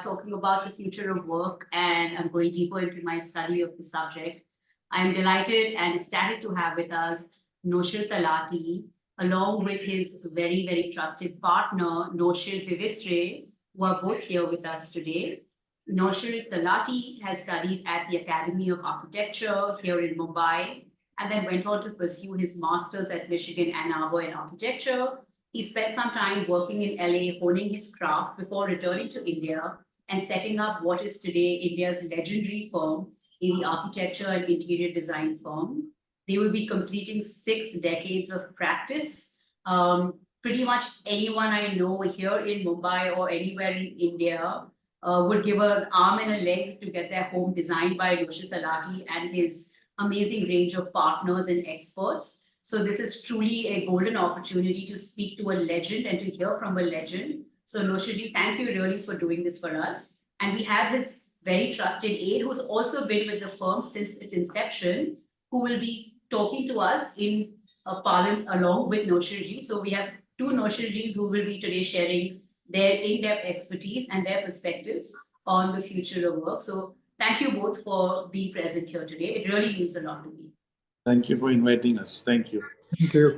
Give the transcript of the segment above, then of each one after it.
talking about the future of work, and I'm going deeper into my study of the subject. I'm delighted and ecstatic to have with us Noshir Talati, along with his very, very trusted partner, Noshir who are both here with us today. Noshir Talati has studied at the Academy of Architecture here in Mumbai, and then went on to pursue his master's at Michigan Ann Arbor in architecture. He spent some time working in LA, honing his craft before returning to India and setting up what is today India's legendary firm in the architecture and interior design firm. They will be completing 6 decades of practice. Pretty much anyone I know here in Mumbai or anywhere in India would give an arm and a leg to get their home designed by Noshir Talati and his amazing range of partners and experts. So this is truly a golden opportunity to speak to a legend and to hear from a legend. So Noshirji, thank you really for doing this for us. And we have his very trusted aide who's also been with the firm since its inception, who will be talking to us in parlance along with Noshirji. So we have 2 Noshirjis who will be today sharing their in-depth expertise and their perspectives on the future of work. So thank you both for being present here today. It really means a lot to me. Thank you for inviting us. Thank you. Thank you.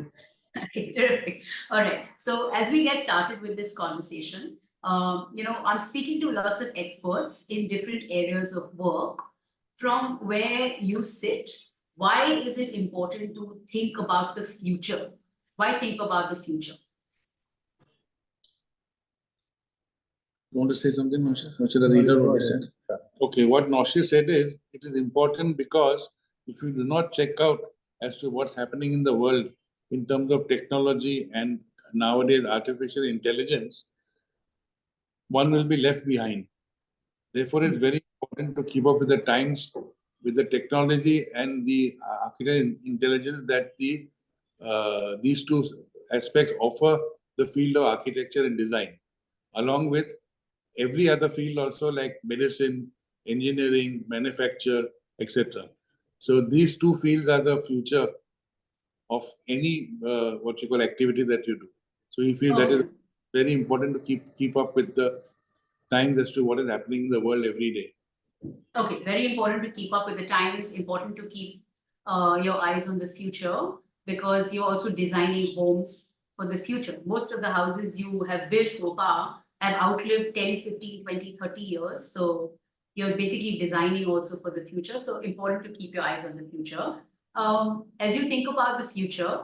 Okay, terrific. All right. So as we get started with this conversation, I'm speaking to lots of experts in different areas of work. From where you sit, why is it important to think about the future? Why think about the future? You want to say something, Noshir? Noshir, the reader what he said. Okay, what Noshir said is, it is important because if you do not check out as to what's happening in the world in terms of technology and nowadays artificial intelligence, one will be left behind. Therefore, it's very important to keep up with the times, with the technology and the artificial intelligence that these 2 aspects offer the field of architecture and design, along with every other field also like medicine, engineering, manufacture, etc. So these 2 fields are the future of any what you call activity that you do. So we feel that is very important to keep up with the times as to what is happening in the world every day. Okay, very important to keep up with the times, important to keep your eyes on the future, because you're also designing homes for the future. Most of the houses you have built so far have outlived 10, 15, 20, 30 years. So you're basically designing also for the future. So important to keep your eyes on the future. As you think about the future,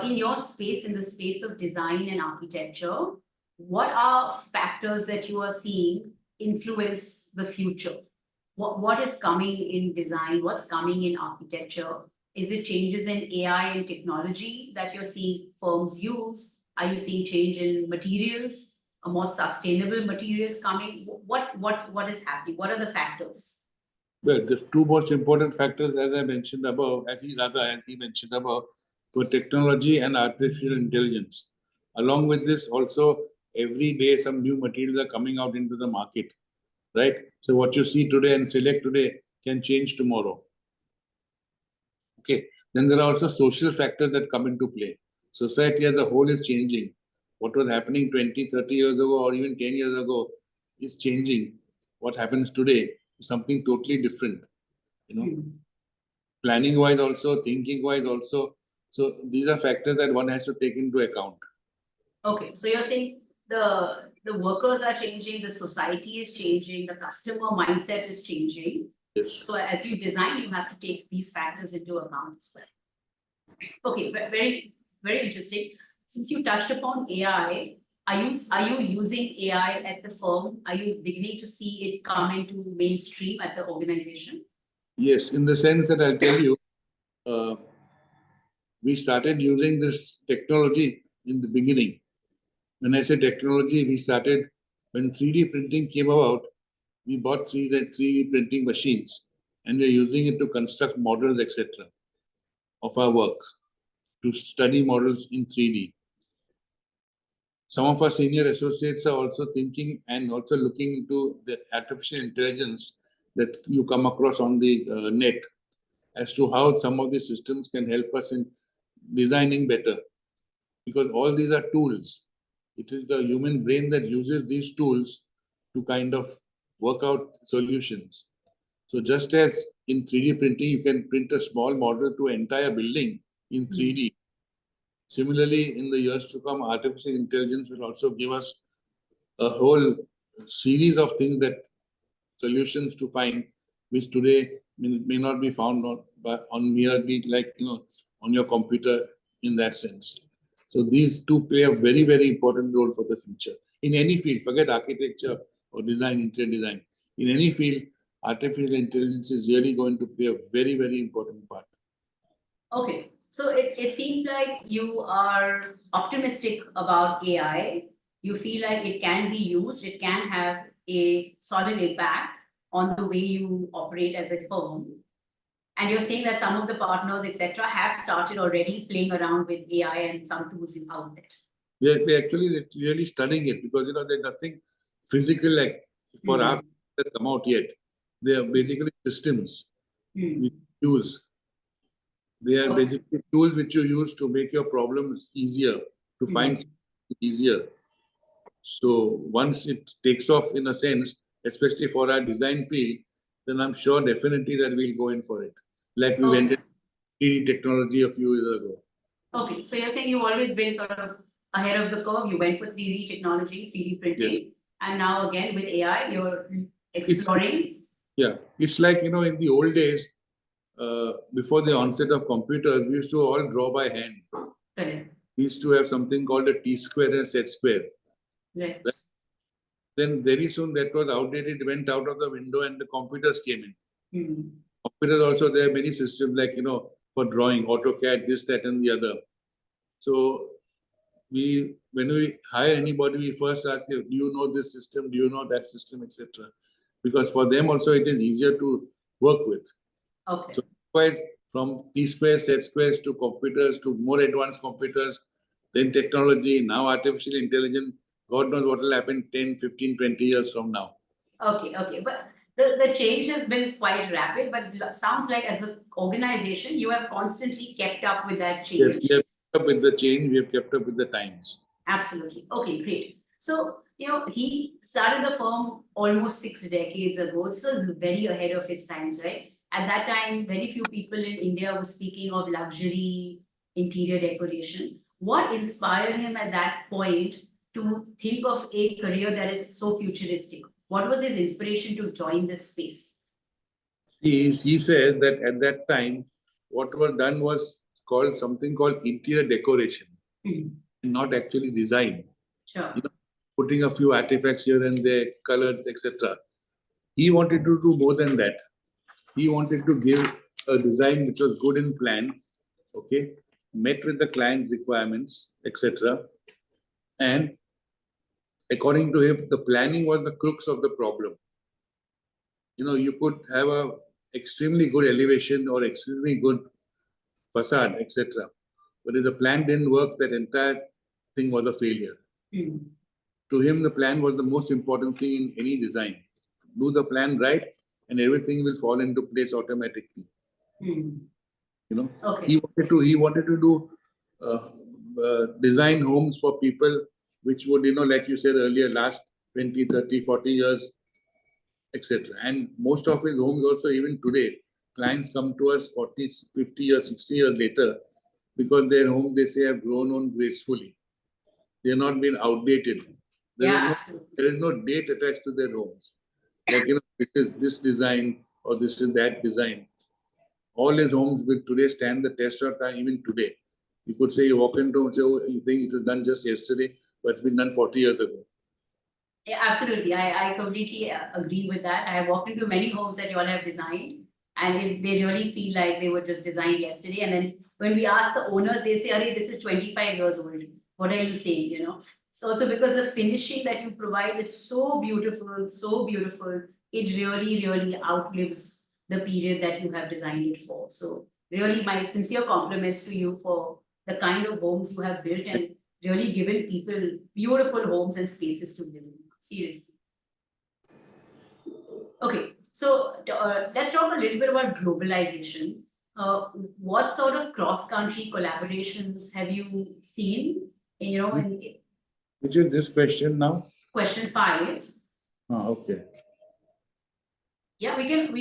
in your space, in the space of design and architecture, what are factors that you are seeing influence the future? What is coming in design? What's coming in architecture? Is it changes in AI and technology that you're seeing firms use? Are you seeing change in materials? More sustainable materials coming? What is happening? What are the factors? Well, the 2 most important factors, as I mentioned above, as he mentioned above, were technology and artificial intelligence. Along with this, also every day some new materials are coming out into the market, right? So what you see today and select today can change tomorrow. Okay. Then there are also social factors that come into play. Society as a whole is changing. What was happening 20, 30 years ago or even 10 years ago is changing. What happens today is something totally different. Planning wise also, thinking wise also. So these are factors that one has to take into account. Okay, so you're saying the workers are changing, the society is changing, the customer mindset is changing. Yes. So as you design, you have to take these factors into account as well. Okay, very, very interesting. Since you touched upon AI, are you using AI at the firm? Are you beginning to see it come into mainstream at the organization? Yes, in the sense that I'll tell you, we started using this technology in the beginning. When I say technology, we started when 3D printing came about. We bought 3D printing machines and we're using it to construct models, etc. of our work, to study models in 3D. Some of our senior associates are also thinking and also looking into the artificial intelligence that you come across on the net as to how some of these systems can help us in designing better. Because all these are tools. It is the human brain that uses these tools to kind of work out solutions. So just as in 3D printing, you can print a small model to an entire building in 3D. Similarly, in the years to come, artificial intelligence will also give us a whole series of things that solutions to find, which today may not be found on merely on your computer in that sense. So these two play a very, very important role for the future. In any field, forget architecture or design, interior design. In any field, artificial intelligence is really going to play a very, very important part. Okay, so it seems like you are optimistic about AI. You feel like it can be used, it can have a solid impact on the way you operate as a firm. And you're saying that some of the partners, etc., have started already playing around with AI and some tools out there. We're actually really studying it because there's nothing physical like for our that's come out yet. They are basically systems we use. They are basically tools which you use to make your problems easier, to find easier. So once it takes off in a sense, especially for our design field, then I'm sure definitely that we'll go in for it. Like we went in 3D technology a few years ago. Okay, so you're saying you've always been sort of ahead of the curve. You went for 3D technology, 3D printing, Yes. and now again with AI, you're exploring. It's like, in the old days, before the onset of computers, we used to all draw by hand. Correct. We used to have something called a T-square and set-square. Right. Then very soon that was outdated, went out of the window and the computers came in. Computers also, there are many systems like, for drawing, AutoCAD, this, that, and the other. So when we hire anybody, we first ask, do you know this system? Do you know that system, etc.? Because for them also it is easier to work with. Okay. So otherwise, from T-squares, set-squares to computers to more advanced computers, then technology, now artificial intelligence, God knows what will happen 10, 15, 20 years from now. Okay. But the change has been quite rapid, but sounds like as an organization, you have constantly kept up with that change. Yes, we have kept up with the change, we have kept up with the times. Absolutely. Okay, great. So, he started the firm almost 6 decades ago. This was very ahead of his times, right? At that time, very few people in India were speaking of luxury interior decoration. What inspired him at that point to think of a career that is so futuristic? What was his inspiration to join this space? He says that at that time, what was done was called something called interior decoration, not actually design. Sure. Putting a few artifacts here and there, colors, etc. He wanted to do more than that. He wanted to give a design which was good in plan, okay, met with the client's requirements, etc. And according to him, the planning was the crux of the problem. You could have a extremely good elevation or extremely good facade, etc. But if the plan didn't work, that entire thing was a failure. To him, the plan was the most important thing in any design. Do the plan right, and everything will fall into place automatically. Okay. He wanted to do design homes for people which would, like you said earlier, last 20, 30, 40 years, etc. And most of his homes also, even today, clients come to us 40, 50 years, 60 years later, because their home, they say, have grown on gracefully. They have not been outdated. There is no date attached to their homes. Like, this is this design or this is that design. All his homes will today stand the test of time, even today. You could say, you walk into and say, oh, you think it was done just yesterday, but it's been done 40 years ago. Yeah, absolutely. I completely agree with that. I have walked into many homes that you all have designed, and they really feel like they were just designed yesterday. And then when we ask the owners, they say, "Arey, this is 25 years old. What are you saying?" So also because the finishing that you provide is so beautiful, it really outlives the period that you have designed it for. So really, my sincere compliments to you for the kind of homes you have built and really given people beautiful homes and spaces to live in. Seriously. Okay, so let's talk a little bit about globalization. What sort of cross-country collaborations have you seen? Which is this question now? Question 5. Okay. Yeah, we can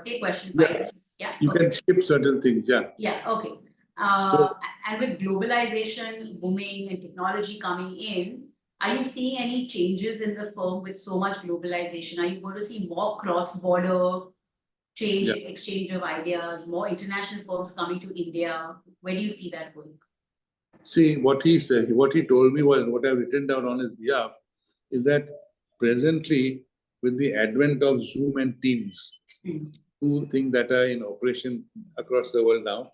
take questions. Yeah. Yeah. You Okay. can skip certain things, yeah. Yeah, okay. And with globalization booming and technology coming in, are you seeing any changes in the firm with so much globalization? Are you going to see more cross-border change, Yeah. exchange of ideas, more international firms coming to India? Where do you see that going? See, what he said, what he told me was, what I've written down on his behalf, is that presently, with the advent of Zoom and Teams, two things that are in operation across the world now,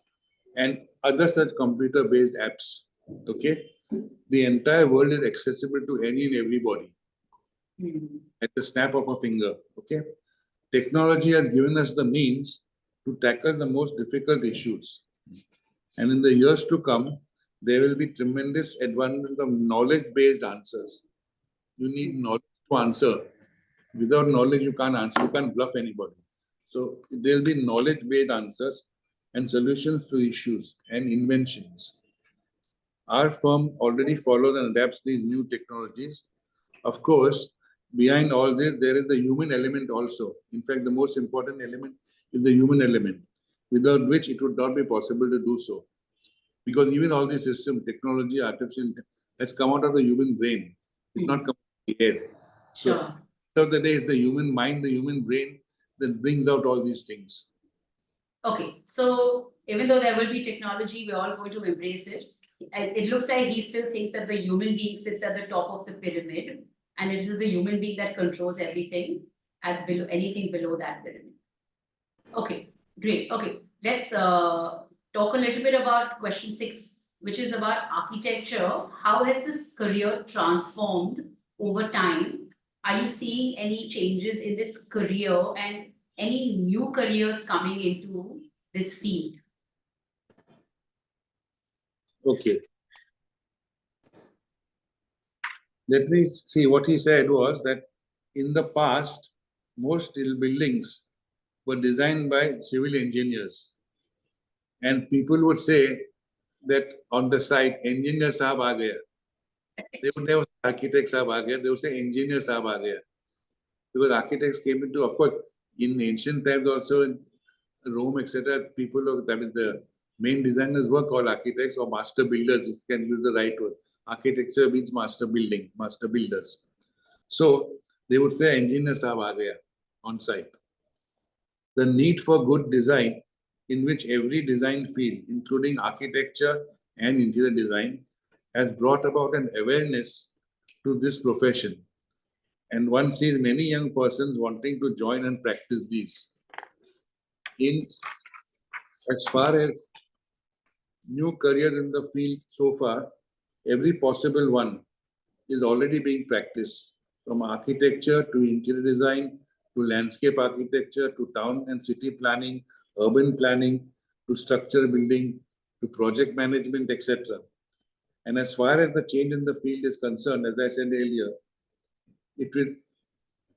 and other such computer-based apps, okay, the entire world is accessible to any and everybody at the snap of a finger, okay? Technology has given us the means to tackle the most difficult issues. And in the years to come, there will be tremendous advancement of knowledge-based answers. You need knowledge to answer. Without knowledge, you can't answer. You can't bluff anybody. So there will be knowledge-based answers and solutions to issues and inventions. Our firm already follows and adapts these new technologies. Of course, behind all this, there is the human element also. In fact, the most important element is the human element, without which it would not be possible to do so. Because even all these systems, technology, artificial intelligence, has come out of the human brain. It's not come out of the air. So, Sure. at the end of the day, it's the human mind, the human brain that brings out all these things. Okay, so even though there will be technology, we're all going to embrace it. It looks like he still thinks that the human being sits at the top of the pyramid, and it is the human being that controls everything at below anything below that pyramid. Okay, great. Okay, let's talk a little bit about question 6, which is about architecture. How has this career transformed over time? Are you seeing any changes in this career and any new careers coming into this field? Okay. Let me see. What he said was that in the past, most steel buildings were designed by civil engineers. And people would say that on the site, engineer sahab aa gaya. They would never say architect sahab aa gaya. They would say engineer sahab aa gaya. Because architects came into, of course, in ancient times also in Rome, etc., people of that is the main designers were called architects or master builders, if you can use the right word. Architecture means master building, master builders. So they would say engineer sahab aa gaya on site. The need for good design, in which every design field, including architecture and interior design, has brought about an awareness to this profession. And one sees many young persons wanting to join and practice these. As far as new careers in the field so far, every possible one is already being practiced, from architecture to interior design to landscape architecture to town and city planning, urban planning to structure building to project management, etc. And as far as the change in the field is concerned, as I said earlier, it will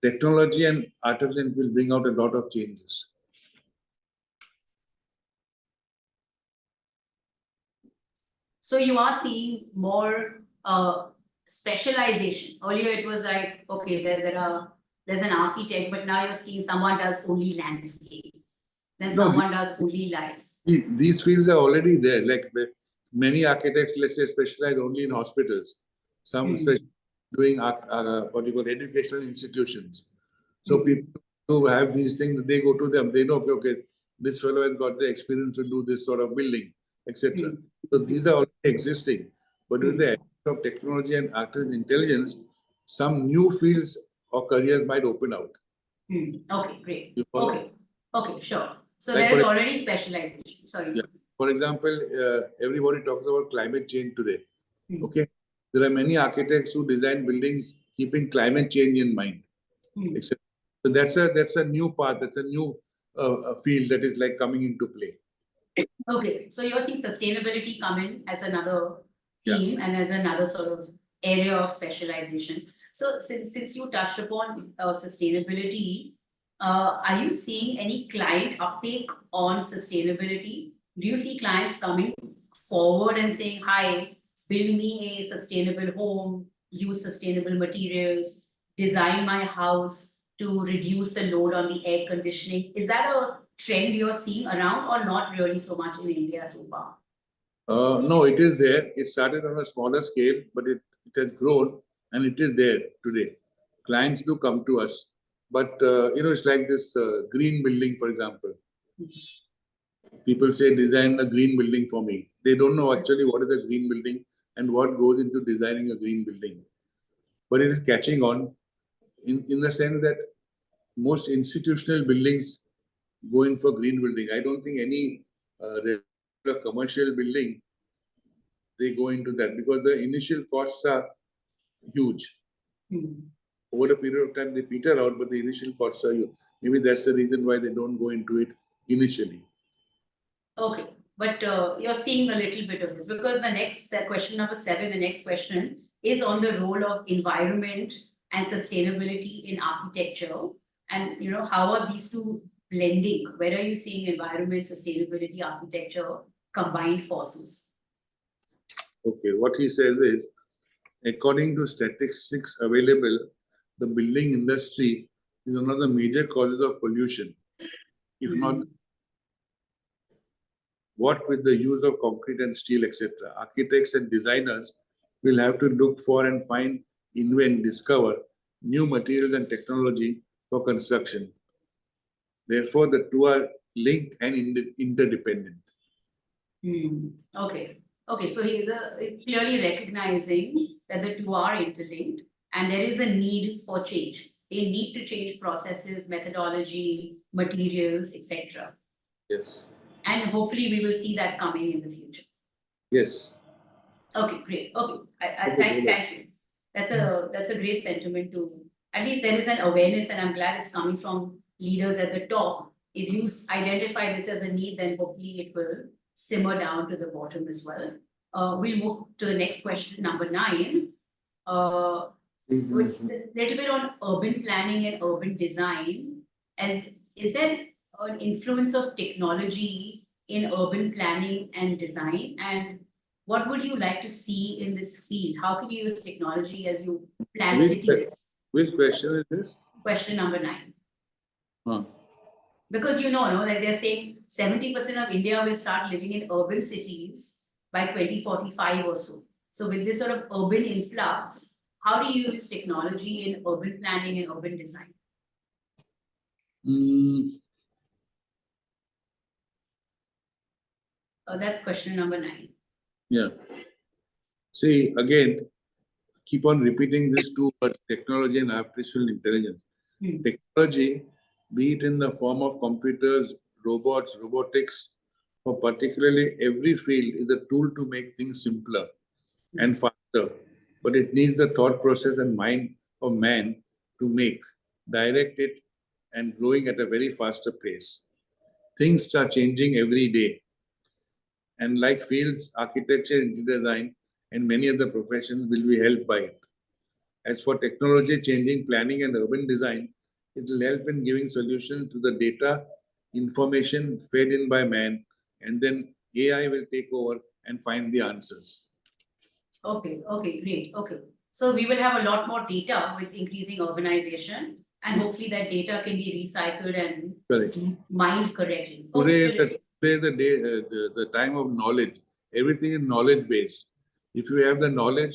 technology and artificial will bring out a lot of changes. So you are seeing more specialization. Earlier it was like, okay, there's an architect, but now you're seeing someone does only landscape. Then No, someone does only lights. these fields are already there. Like many architects, let's say, specialize only in hospitals. Some doing what you call educational institutions. So people who have these things, they go to them. They know, okay, this fellow has got the experience to do this sort of building, etc. So these are already existing. But with the advent of technology and artificial intelligence, some new fields or careers might open out. Okay, great. You follow? Okay, okay, sure. So Like there is already specialization. Sorry. Yeah. For example, everybody talks about climate change today. Okay, there are many architects who design buildings keeping climate change in mind. Etc. So that's a new path. That's a new field that is like coming into play. Okay, so you're seeing sustainability come in as another theme and as another sort of area of specialization. So since you touched upon sustainability, are you seeing any client uptake on sustainability? Do you see clients coming forward and saying, "Hi, build me a sustainable home, use sustainable materials, design my house to reduce the load on the air conditioning. Is that a trend you're seeing around or not really so much in India so far? No, it is there. It started on a smaller scale, but it has grown and it is there today. Clients do come to us. But, it's like this green building, for example. People say, design a green building for me. They don't know actually what is a green building and what goes into designing a green building. But it is catching on in the sense that most institutional buildings go in for green building. I don't think any regular commercial building they go into that because the initial costs are huge. Over a period of time, they peter out, but the initial costs are huge. Maybe that's the reason why they don't go into it initially. Okay, but you're seeing a little bit of this because the next question number 7, the next question is on the role of environment and sustainability in architecture. And how are these two blending? Where are you seeing environment, sustainability, architecture combined forces? Okay, what he says is, according to statistics available, the building industry is one of the major causes of pollution. If not, what with the use of concrete and steel, etc., architects and designers will have to look for and find, invent, discover new materials and technology for construction. Therefore, the two are linked and interdependent. Okay. Okay, so he's clearly recognizing that the two are interlinked and there is a need for change. They need to change processes, methodology, materials, etc. Yes. And hopefully we will see that coming in the future. Yes. Okay, great. Okay, thank you. That's a great sentiment to. At least there is an awareness, and I'm glad it's coming from leaders at the top. If you identify this as a need, then hopefully it will simmer down to the bottom as well. We'll move to the next question, number 9. A little bit on urban planning and urban design. Is there an influence of technology in urban planning and design? And what would you like to see in this field? How can you use technology as you plan cities? Which question is this? Question number 9. Because like they're saying 70% of India will start living in urban cities by 2045 or so. So with this sort of urban influx, how do you use technology in urban planning and urban design? That's question number 9. Yeah. See, again, keep on repeating these two words, technology and artificial intelligence. Technology, be it in the form of computers, robots, robotics, or particularly every field, is a tool to make things simpler and faster. But it needs the thought process and mind of man to make, direct it, and growing at a very faster pace. Things are changing every day. And like fields, architecture, interior design, and many other professions will be helped by it. As for technology changing planning and urban design, it will help in giving solutions to the data, information fed in by man, and then AI will take over and find the answers. Okay, great. Okay. So we will have a lot more data with increasing urbanization, and hopefully that data can be recycled and mined correctly. Today the time of knowledge. Everything is knowledge based. If you have the knowledge,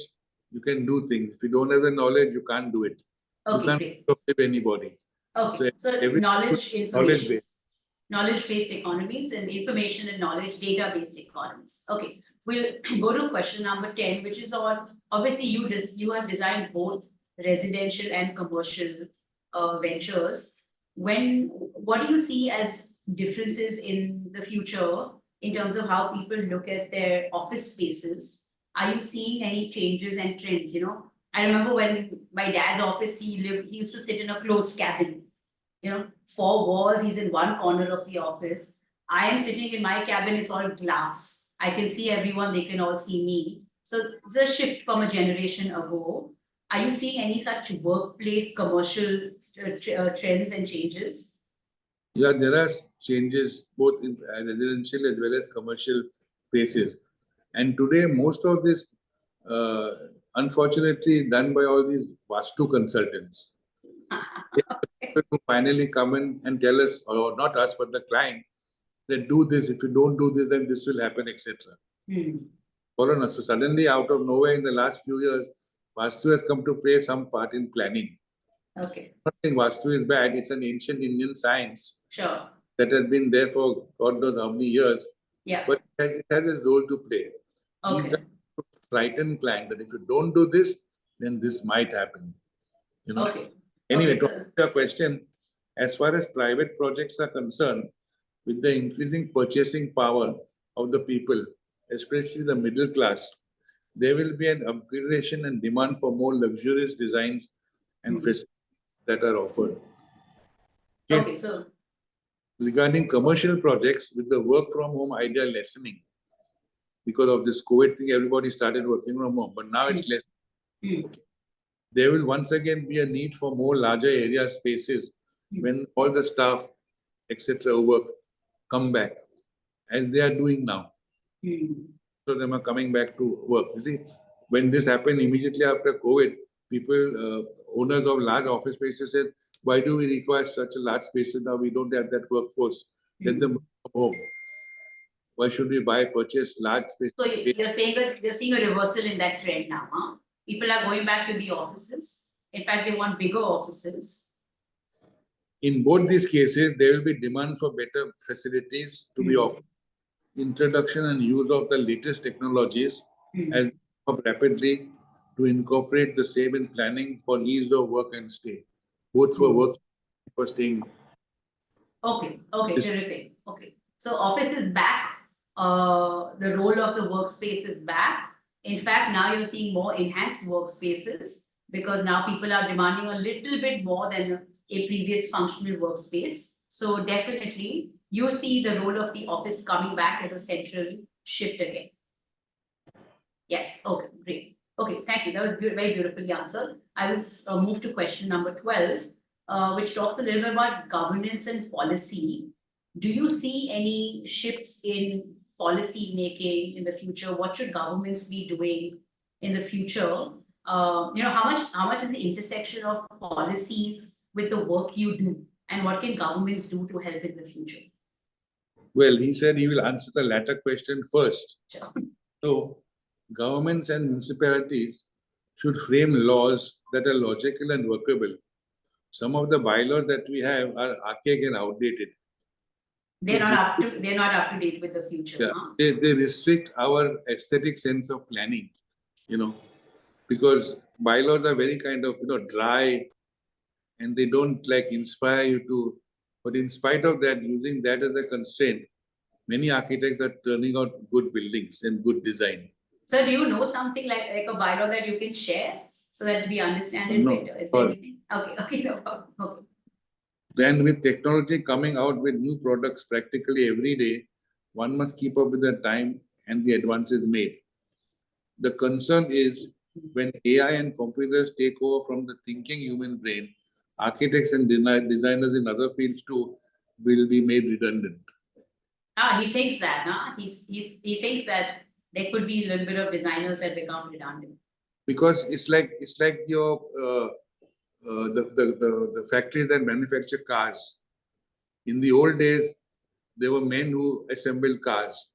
you can do things. If you don't have the knowledge, you can't do it. Okay, you can't great. Anybody. Okay, so knowledge-based economies and information and knowledge data-based economies. Okay, we'll go to question number 10, which is on, obviously you have designed both residential and commercial ventures. What do you see as differences in the future in terms of how people look at their office spaces? Are you seeing any changes and trends? I remember when my dad's office, he used to sit in a closed cabin. 4 walls, he's in one corner of the office. I am sitting in my cabin, it's all glass. I can see everyone, they can all see me. So it's a shift from a generation ago. Are you seeing any such workplace commercial trends and changes? Yeah, there are changes both in residential as well as commercial places. And today, most of these unfortunately done by all these Vastu consultants. To finally come in and tell us, or not us, but the client, that do this. If you don't do this, then this will happen, etc. Follow us. So suddenly, out of nowhere, in the last few years, Vastu has come to play some part in planning. Okay. I'm not saying Vastu is bad. It's an ancient Indian science. Sure. That has been there for God knows how many years. Yeah. But it has its role to play. Okay. These guys frighten client that if you don't do this, then this might happen. You know. Okay. Anyway, Okay, to answer your question, as far as private projects are concerned, with the increasing purchasing power of the people, especially the middle class, there will be an upgradation and demand for more luxurious designs and facilities that are offered. Okay, so regarding commercial projects, with the work from home idea lessening, because of this COVID thing, everybody started working from home, but now it's less. There will once again be a need for more larger area spaces when all the staff, etc., work come back, as they are doing now. So them are coming back to work. You see, when this happened immediately after COVID, people, owners of large office spaces said, why do we require such a large spaces now? We don't have that workforce. Let them work from home. Why should we purchase large spaces? So you're saying that you're seeing a reversal in that trend now, huh? People are going back to the offices. In fact, they want bigger offices. In both these cases, there will be demand for better facilities to be offered. Introduction and use of the latest technologies as rapidly to incorporate the same in planning for ease of work and stay, both for work and for staying. Okay, terrific. Okay, so office is back. The role of the workspace is back. In fact, now you're seeing more enhanced workspaces because now people are demanding a little bit more than a previous functional workspace. So definitely, you see the role of the office coming back as a central shift again. Yes, okay, great. Okay, thank you. That was very beautifully answered. I will move to question number 12, which talks a little bit about governance and policy. Do you see any shifts in policy making in the future? What should governments be doing in the future? How much is the intersection of policies with the work you do, and what can governments do to help in the future? Well, he said he will answer the latter question first. Sure. So, governments and municipalities should frame laws that are logical and workable. Some of the bylaws that we have are archaic and outdated. They're not up to date with the future. Yeah, huh? they restrict our aesthetic sense of planning, because bylaws are very kind of dry, and they don't inspire you to. But in spite of that, using that as a constraint, many architects are turning out good buildings and good design. So, do you know something like a bylaw that you can share so that we understand it better? Is there anything? Okay, no problem. Okay. Then, with technology coming out with new products practically every day, one must keep up with the time and the advances made. The concern is when AI and computers take over from the thinking human brain, architects and designers in other fields too will be made redundant. He thinks that, huh? He thinks that there could be a little bit of designers that become redundant. Because it's like your the factories that manufacture cars. In the old days, there were men who assembled cars.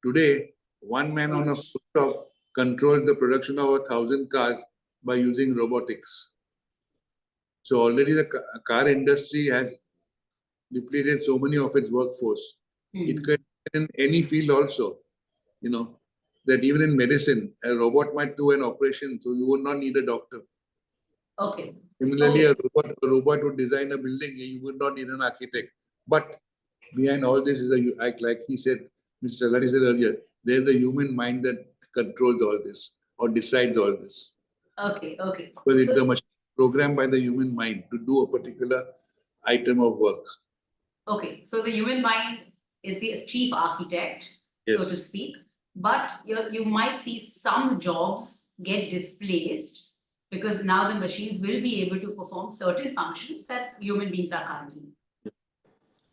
Today, one man on a rooftop controls the production of 1,000 cars by using robotics. So already the car industry has depleted so many of its workforce. It can in any field also, that even in medicine, a robot might do an operation, so you would not need a doctor. Okay. Similarly, a robot would design a building, you would not need an architect. But behind all this is like he said, Mr. Talati said earlier, there's a human mind that controls all this or decides all this. Okay. Because it's the machine programmed by the human mind to do a particular item of work. Okay, so the human mind is the chief architect, yes, so to speak. But you might see some jobs get displaced because now the machines will be able to perform certain functions that human beings are currently.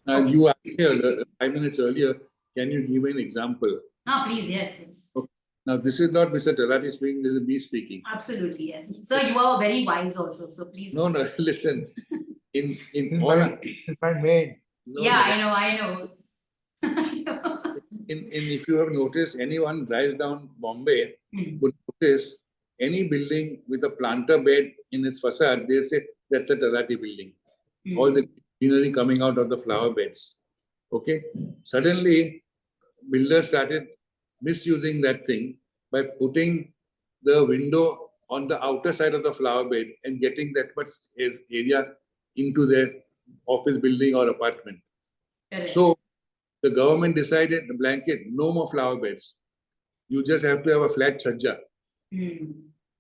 And you asked me 5 minutes earlier, can you give an example? Please, yes. Okay. Now, this is not Mr. Talati speaking, this is me speaking. Absolutely, yes. Sir, you are very wise also, so please. No, no, listen. In My maid. no, Yeah, no. I know. If you have noticed, anyone drives down Bombay Hmm. would notice any building with a planter bed in its facade, they'll say that's a Talati building. All the greenery coming out of the flower beds. Okay. Suddenly, builders started misusing that thing by putting the window on the outer side of the flower bed and getting that much area into their office building or apartment. Correct. So the government decided the blanket, no more flower beds. You just have to have a flat chhajja.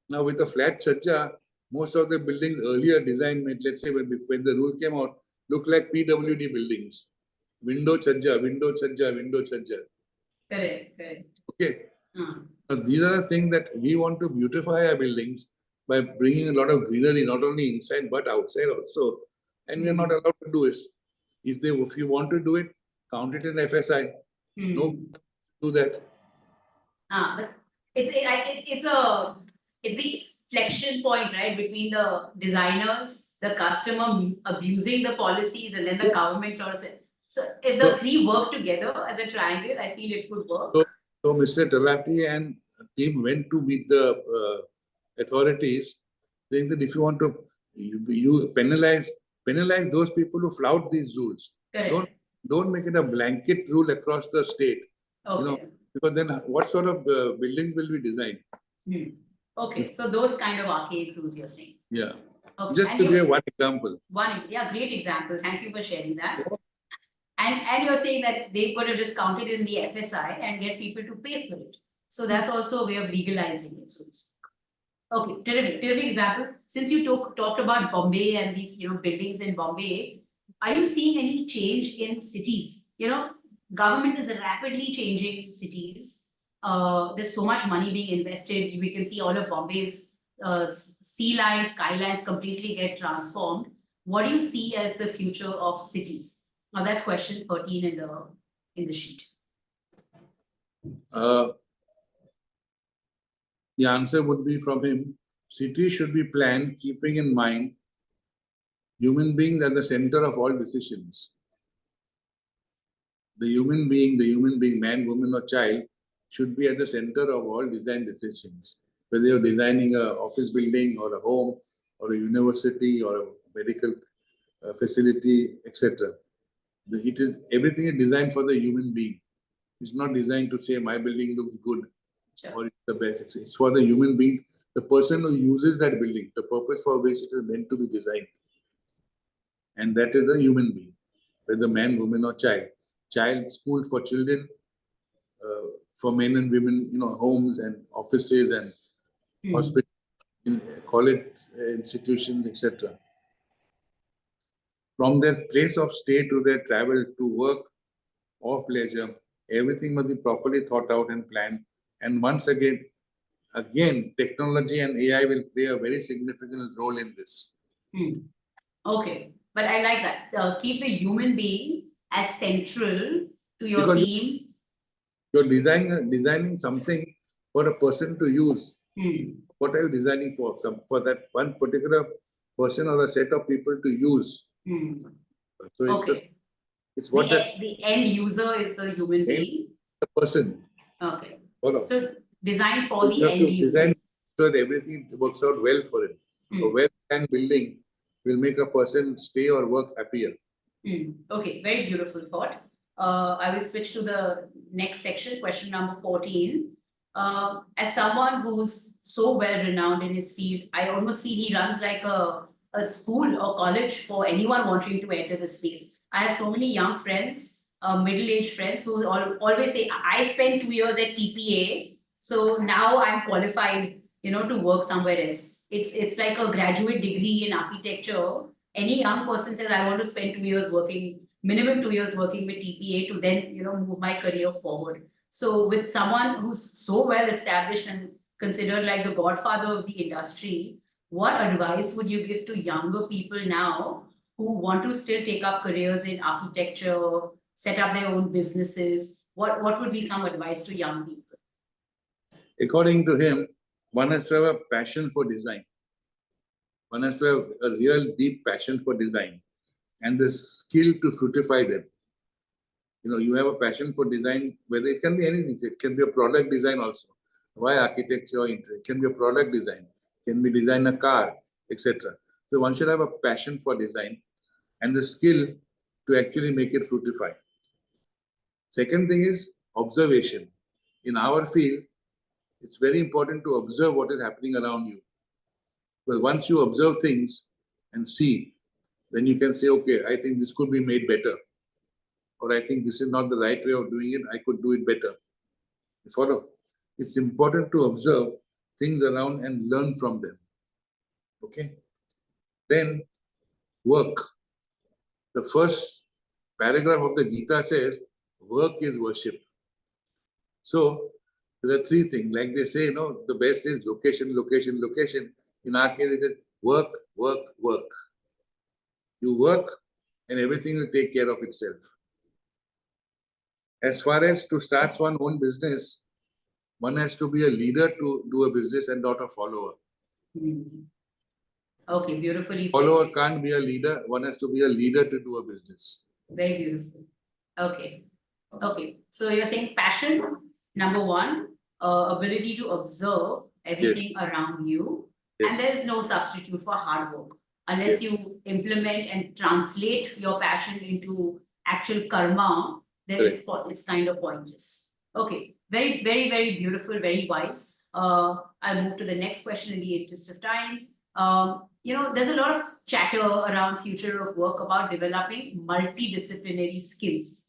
Now with a flat chhajja, most of the buildings earlier designed, let's say when the rule came out, looked like PWD buildings. Window chhajja, window chhajja, window chhajja. Correct, correct. Okay. Now, these are the things that we want to beautify our buildings by bringing a lot of greenery, not only inside but outside also. And we are not allowed to do it. If you want to do it, count it in FSI. No, do that. But it's the flexion point, right, between the designers, the customer abusing the policies, and then the government trying to say. So if the three work together as a triangle, I feel it could work. So Mr. Talati and team went to meet the authorities, saying that if you want to you penalize those people who flout these rules. Correct. Don't make it a blanket rule across the state. Okay. You know, because then what sort of buildings will be designed? Okay, so those kind of archaic rules you're saying. Yeah. Okay. Just to give one example. Great example. Thank you for sharing that. And you're saying that they're going to just count it in the FSI and get people to pay for it. So that's also a way of legalizing it. So okay, terrific example. Since you talked about Bombay and these buildings in Bombay, are you seeing any change in cities? Government is rapidly changing cities. There's so much money being invested. We can see all of Bombay's sea lines, skylines completely get transformed. What do you see as the future of cities? Now that's question 13 in the sheet. The answer would be from him. Cities should be planned keeping in mind human beings at the center of all decisions. The human being, man, woman, or child, should be at the center of all design decisions. Whether you're designing an office building or a home or a university or a medical facility, etc. Everything is designed for the human being. It's not designed to say my building looks good or it's the best. It's for the human being, the person who uses that building, the purpose for which it is meant to be designed. And that is the human being, whether man, woman, or child. Child, school for children, for men and women, homes and offices and hospitals, college institutions, etc. From their place of stay to their travel to work or pleasure, everything must be properly thought out and planned. And once again, technology and AI will play a very significant role in this. Okay, but I like that. Keep the human being as central to your team. You're designing something for a person to use. What are you designing for? For that one particular person or a set of people to use. So it's what the end user is the human being. The person. Okay. So design for the end user. Design so that everything works out well for him. A well-planned building will make a person stay or work happier. Okay, very beautiful thought. I will switch to the next section, question number 14. As someone who's so well renowned in his field, I almost feel he runs like a school or college for anyone wanting to enter the space. I have so many young friends, middle-aged friends who always say, I spent 2 years at TPA, so now I'm qualified, to work somewhere else. It's like a graduate degree in architecture. Any young person says, I want to spend 2 years working, minimum 2 years working with TPA to then, move my career forward. So with someone who's so well established and considered like the godfather of the industry, what advice would you give to younger people now who want to still take up careers in architecture, set up their own businesses? What would be some advice to young people? According to him, one has to have a passion for design. One has to have a real deep passion for design and the skill to fructify them. You have a passion for design, whether it can be anything. It can be a product design also. Why architecture or interest? It can be a product design. It can be design a car, etc. So one should have a passion for design and the skill to actually make it fructify. Second thing is observation. In our field, it's very important to observe what is happening around you. Because once you observe things and see, then you can say, okay, I think this could be made better. Or I think this is not the right way of doing it, I could do it better. You follow? It's important to observe things around and learn from them. Okay? Then, work. The first paragraph of the Gita says, work is worship. So, there are three things. Like they say, the best is location, location, location. In our case, it is work, work, work. You work and everything will take care of itself. As far as to start one's own business, one has to be a leader to do a business and not a follower. Okay, beautifully. Follower can't be a leader. One has to be a leader to do a business. Very beautiful. Okay. Okay. So you're saying passion, number one, ability to observe everything around you. Yes. And there is no substitute for hard work. Unless you implement and translate your passion into actual karma, then it's kind of pointless. Okay. Very, very, very beautiful, very wise. I'll move to the next question in the interest of time. There's a lot of chatter around future of work about developing multidisciplinary skills.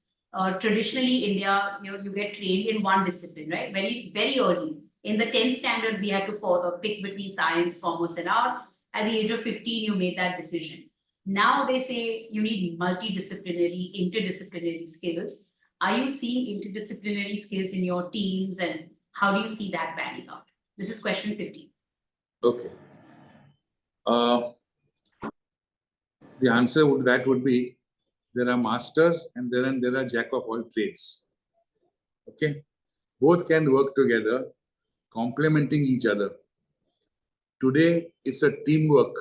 Traditionally, India, you get trained in one discipline, right? Very, very early. In the 10th standard, we had to pick between science, commerce, and arts. At the age of 15, you made that decision. Now they say you need multidisciplinary, interdisciplinary skills. Are you seeing interdisciplinary skills in your teams, and how do you see that panning out? This is question 15. Okay. The answer would be there are masters and there are jack of all trades. Okay, both can work together, complementing each other. Today it's a teamwork.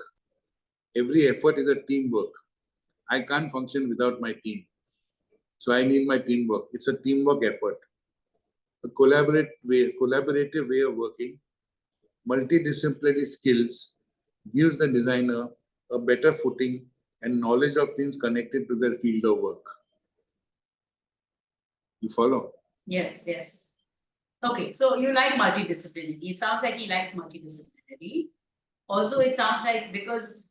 Every effort is a teamwork. I can't function without my team, so I need my teamwork. It's a teamwork effort, a collaborative way of working. Multidisciplinary skills gives the designer a better footing and knowledge of things connected to their field of work. You follow? Yes, yes. Okay, so you like multidisciplinary. It sounds like he likes multidisciplinary. Also, it sounds like because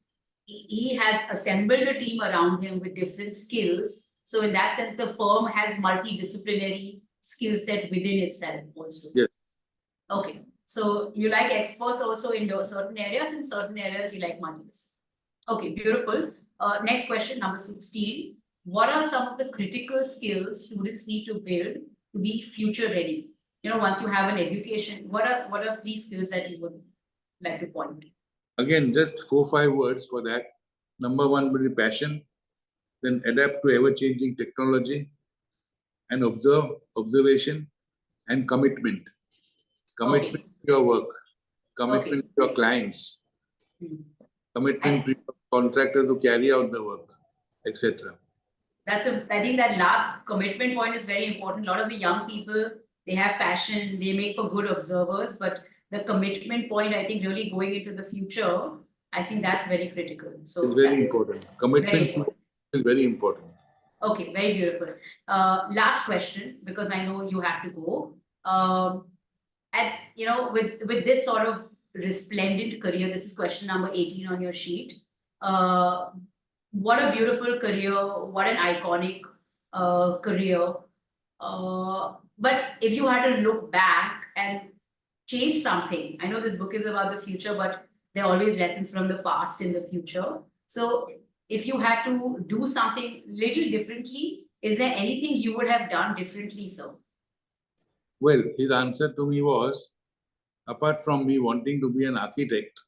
he has assembled a team around him with different skills. So in that sense, the firm has multidisciplinary skill set within itself also. Yes. Okay. So you like experts also in certain areas, in certain areas you like multidisciplinary. Okay, beautiful. Next question, number 16. What are some of the critical skills students need to build to be future ready? Once you have an education, what are 3 skills that you would like to point to? Again, just 4-5 words for that. Number 1 will be passion, then adapt to ever-changing technology, and observation, and commitment. Commitment to your work, commitment to your clients, commitment to your contractor to carry out the work, etc. I think that last commitment point is very important. A lot of the young people, they have passion, they make for good observers, but the commitment point, I think really going into the future, I think that's very critical. So it's very important. Commitment is very important. Okay, very beautiful. Last question, because I know you have to go. With this sort of resplendent career, this is question number 18 on your sheet. What a beautiful career, what an iconic career. But if you had to look back and change something, I know this book is about the future, but there are always lessons from the past in the future. So if you had to do something little differently, is there anything you would have done differently, sir? Well, his answer to me was, apart from me wanting to be an architect,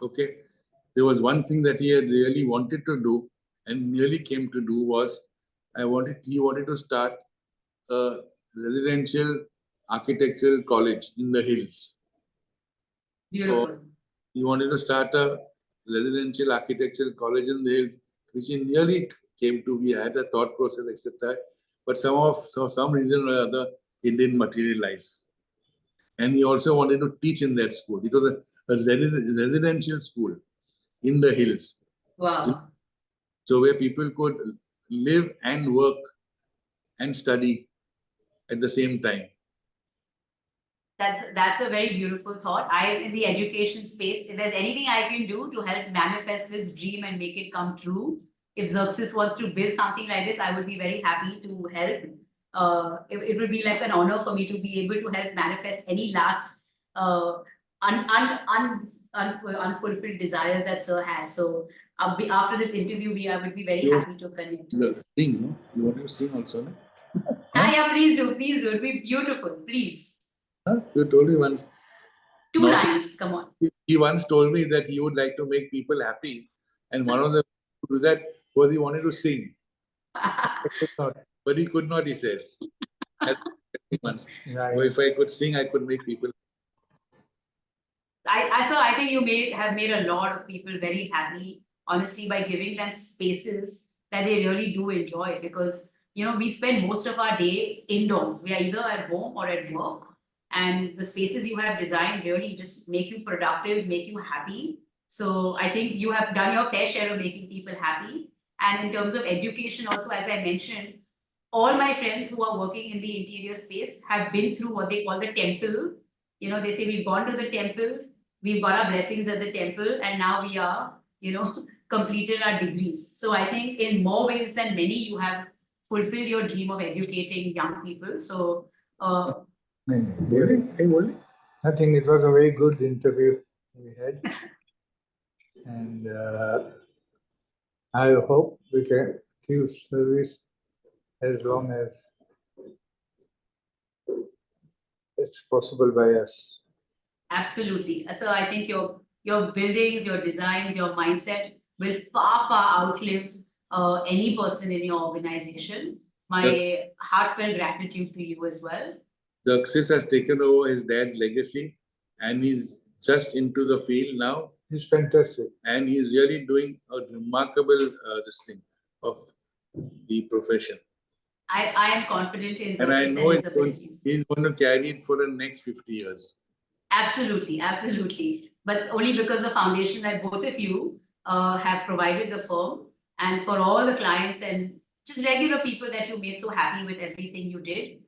okay, there was one thing that he had really wanted to do and nearly came to do was, he wanted to start a residential architectural college in the hills. Beautiful. He wanted to start a residential architectural college in the hills, which he nearly came to. We had a thought process, etc. But some reason or other, it didn't materialize. And he also wanted to teach in that school. It was a residential school in the hills. Wow. So where people could live and work and study at the same time. That's a very beautiful thought. I am in the education space. If there's anything I can do to help manifest this dream and make it come true, if Xerxes wants to build something like this, I would be very happy to help. It would be like an honor for me to be able to help manifest any last unfulfilled desires that Sir has. So after this interview, I would be very happy to connect. Sing, no? You want to sing also, no? Yeah, please do. Please do. It would be beautiful. Please. Huh? You told me once. Two lines. Come on. He once told me that he would like to make people happy, and one of the to do that was he wanted to sing. But he could not, he says. Once. So if I could sing, I could make people. I think you have made a lot of people very happy, honestly, by giving them spaces that they really do enjoy. Because we spend most of our day indoors. We are either at home or at work, and the spaces you have designed really just make you productive, make you happy. So I think you have done your fair share of making people happy. And in terms of education, also, as I mentioned, all my friends who are working in the interior space have been through what they call the temple. They say we've gone to the temple, we've got our blessings at the temple, and now we are, completed our degrees. So I think in more ways than many, you have fulfilled your dream of educating young people. So, Really? I think it was a very good interview we had. And I hope we can give service as long as it's possible by us. absolutely. So I think your buildings, your designs, your mindset will far outlive any person in your organization. My heartfelt gratitude to you as well. Xerxes has taken over his dad's legacy, and he's just into the field now. It's fantastic. And he's really doing a remarkable this thing of the profession. I am confident in Xerxes And I know his abilities. he's going to carry it for the next 50 years. Absolutely, absolutely. But only because the foundation that both of you have provided the firm, and for all the clients and just regular people that you made so happy with everything you did.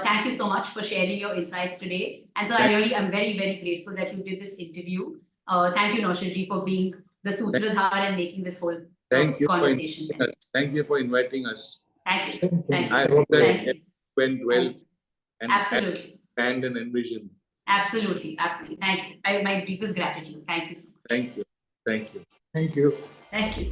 Thank you so much for sharing your insights today. And so I'm very, very grateful that you did this interview. Thank you, Noshir, for being the Sutradhar and making this whole conversation. Thank you for inviting us. Thank you. Thank you. I hope that it went well. And absolutely. And envision. Absolutely. Absolutely. Thank you. My deepest gratitude. Thank you so much. Thank you. Thank you. Thank you. Thank you.